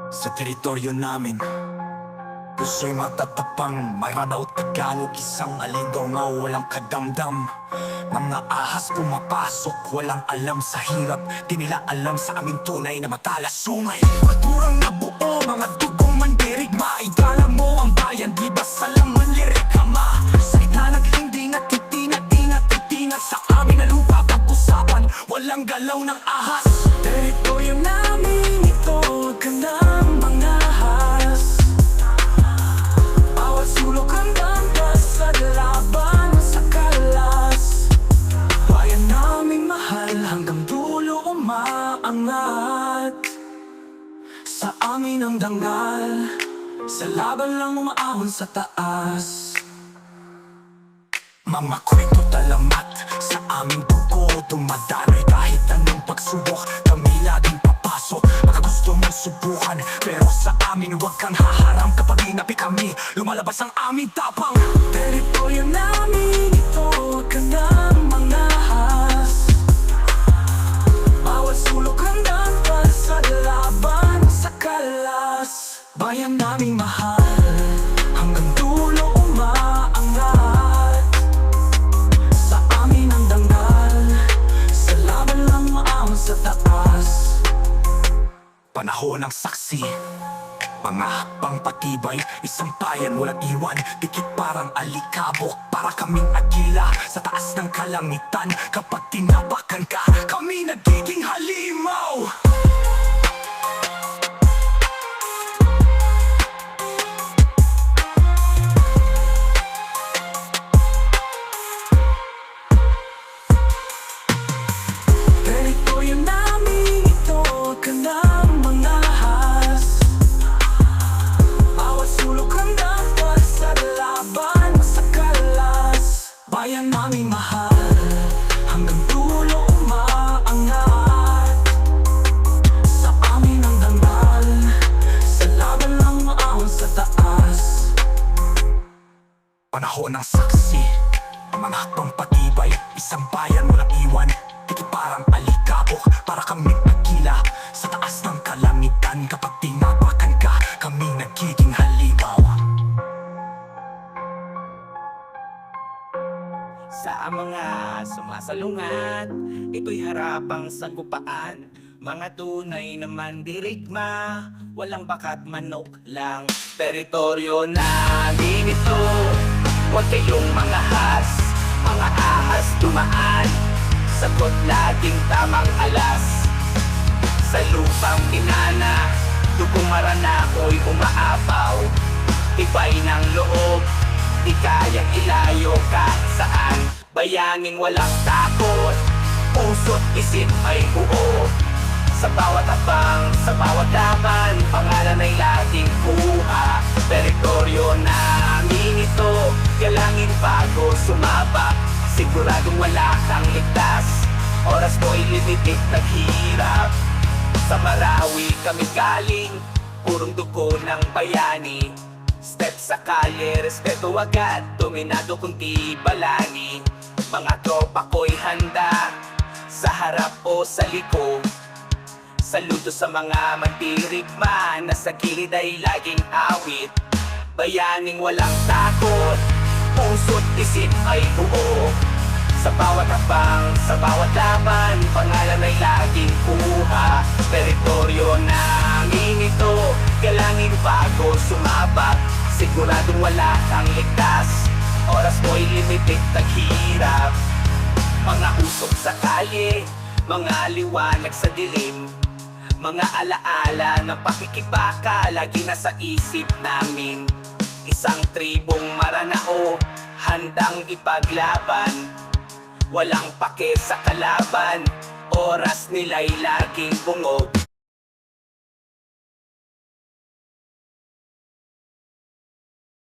Sa teritoryo namin, puso'y matatapang, Maranao Tagalog, isang alindong na walang kadamdam. Mga ahas pumapasok, walang alam sa hirap, di nila alam sa aming tunay na matalasungay. Kulturang nabuo, mga dugong mandirigma, idala mo ang bayan, di ba sa laman lirik ama? Salita naglinding at titinat sa amin na lupa, pag-usapan, walang galaw ng ahas. Teritoryo namin ito, ganang mga ahas. Bawat sulok hanggang sa laban sa kalas. Bayan naming mahal hanggang dulo umaangat. Sa amin ang dangal, sa laban lang umaahon sa taas. Mga kwento talamat, sa aming dugo dumadaloy kahit anong pagsubok. Kami laging papasok, baka gusto mong subukan, pero sa amin huwag kang haharang. Kapag inapi kami, lumalabas ang aming tapang. Teritoryo namin ito, ganang mga ahas. Bawat sulok hanggang sa laban sa kalas. Bayan naming mahal, hanggang dulo umaangat. Sa amin ang dangal, sa laban lang maahon sa taas. Panahon ng saksi, mga hakbang patibay, isang bayan walang iwan, dikit parang alikabok, para kaming agila sa taas ng kalangitan. Kapag tinapakan ka, kami nagiging halimaw. Teritoryo namin ito, ganang mga ahas. Bawat sulok hanggang sa laban sa kalas. Bayan naming mahal, hanggang dulo umaangat. Sa amin ang dangal, sa laban lang maahon sa taas. Panahon ng saksi, mga hakbang patibay, isang bayan walang iwan, dikit parang alikabok, para kaming agila sa taas ng kalangitan. Kapag tinapakan ka, kami nagiging halimaw. Sa mga sumasalungat, ito'y harapang sagupaan. Mga tunay na mandirigma, walang bakat manok lang. Teritoryo namin ito, huwag kayong mga has. Mga ahas dumaan, sagot laging tamang alas. Sa lupang inana, dugong maranako'y umaapaw. Tibay ng loob, di kayang ilayo kahit saan. Bayaning walang takot, puso't isip ay buo. Sa bawat abang, sa bawat laban, pangalan ay laging buha. Teritoryo namin ito, galangin bago sumabak. Siguradong wala kang ligtas, oras mo'y limited naghirap. Sa Marawi kami galing, purong dugo ng bayani. Step sa kalye, respeto agad, dominado kundi balani. Mga tropa ko'y handa, sa harap o sa liko. Saludo sa mga mandirigma, na sa gilid ay laging awit. Bayaning walang takot, puso't isip ay buo. Sa bawat abang, sa bawat laban, pangalan ay laging kuha. Teritoryo namin ito, galangin bago sumabak. Siguradong wala kang ligtas, oras mo'y limited naghirap. Mga usok sa kalye, mga liwanag sa dilim, mga alaala ng pakikibaka, lagi nasa isip namin. Isang tribong Maranao, handang ipaglaban. Walang pake sa kalaban, oras nila'y laging bungog.